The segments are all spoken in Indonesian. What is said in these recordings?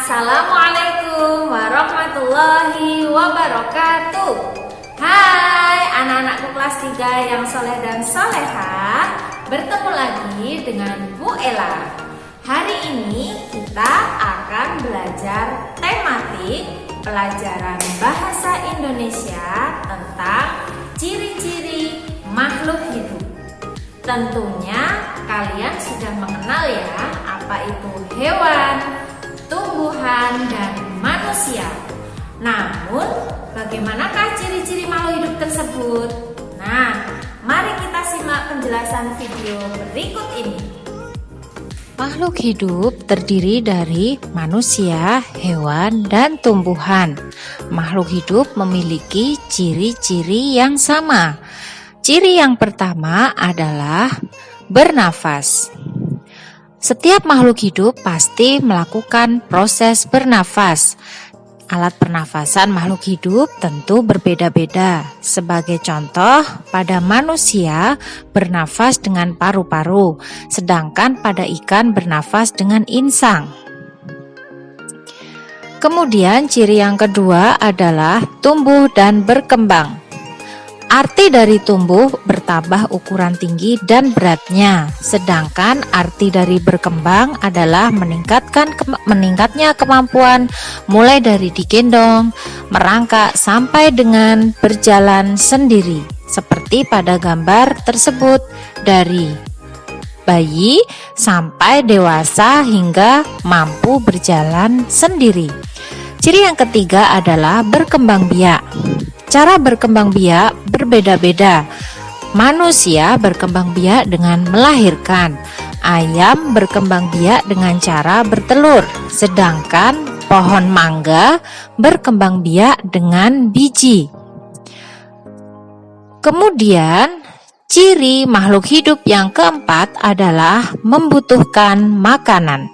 Assalamualaikum warahmatullahi wabarakatuh. Hai anak-anakku kelas 3 yang soleh dan soleha. Bertemu lagi dengan Bu Ella. Hari ini kita akan belajar tematik pelajaran bahasa Indonesia tentang ciri-ciri makhluk hidup. Tentunya kalian sudah mengenal ya apa itu hewan, tumbuhan, dan manusia. Namun, bagaimanakah ciri-ciri makhluk hidup tersebut? Nah, mari kita simak penjelasan video berikut ini. Makhluk hidup terdiri dari manusia, hewan, dan tumbuhan. Makhluk hidup memiliki ciri-ciri yang sama. Ciri yang pertama adalah bernafas. Setiap makhluk hidup pasti melakukan proses bernafas. Alat pernafasan makhluk hidup tentu berbeda-beda. Sebagai contoh, pada manusia bernafas dengan paru-paru, sedangkan pada ikan bernafas dengan insang. Kemudian ciri yang kedua adalah tumbuh dan berkembang. Arti dari tumbuh bertambah ukuran tinggi dan beratnya, sedangkan arti dari berkembang adalah meningkatnya kemampuan mulai dari digendong, merangkak sampai dengan berjalan sendiri. Seperti pada gambar tersebut, dari bayi sampai dewasa hingga mampu berjalan sendiri. Ciri yang ketiga adalah berkembang biak. Cara berkembang biak berbeda-beda. Manusia berkembang biak dengan melahirkan. Ayam berkembang biak dengan cara bertelur. Sedangkan pohon mangga berkembang biak dengan biji. Kemudian, ciri makhluk hidup yang keempat adalah membutuhkan makanan.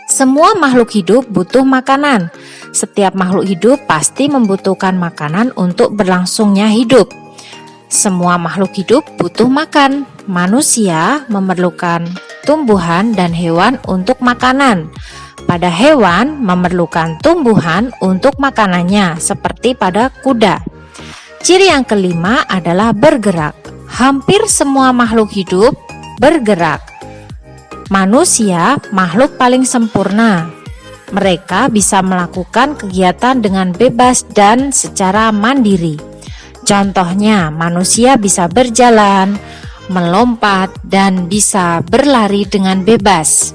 Semua makhluk hidup butuh makanan. Setiap makhluk hidup pasti membutuhkan makanan untuk berlangsungnya hidup. Semua makhluk hidup butuh makan. Manusia memerlukan tumbuhan dan hewan untuk makanan. Pada hewan memerlukan tumbuhan untuk makanannya, seperti pada kuda. Ciri yang kelima adalah bergerak. Hampir semua makhluk hidup bergerak. Manusia makhluk paling sempurna. Mereka bisa melakukan kegiatan dengan bebas dan secara mandiri. Contohnya, manusia bisa berjalan, melompat, dan bisa berlari dengan bebas.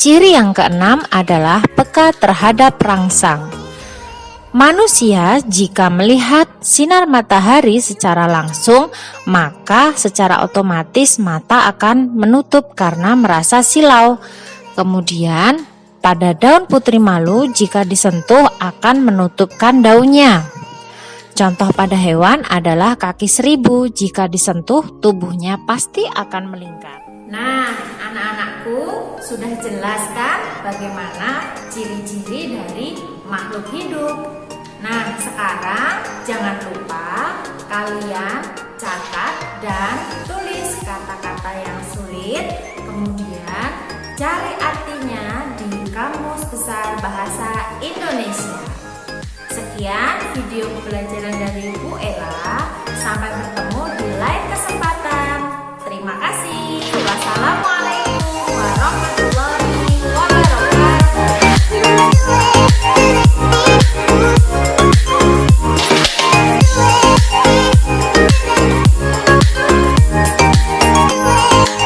Ciri yang keenam adalah peka terhadap rangsang. Manusia jika melihat sinar matahari secara langsung, maka secara otomatis mata akan menutup karena merasa silau. Kemudian, pada daun putri malu jika disentuh akan menutupkan daunnya. Contoh pada hewan adalah kaki seribu, jika disentuh tubuhnya pasti akan melingkar. Nah, anak-anakku sudah jelaskan bagaimana ciri-ciri dari makhluk hidup. Nah, sekarang jangan lupa kalian catat dan tulis kata-kata yang sulit, kemudian cari artinya di Kamus Besar Bahasa Indonesia. Sekian video pembelajaran dari Bu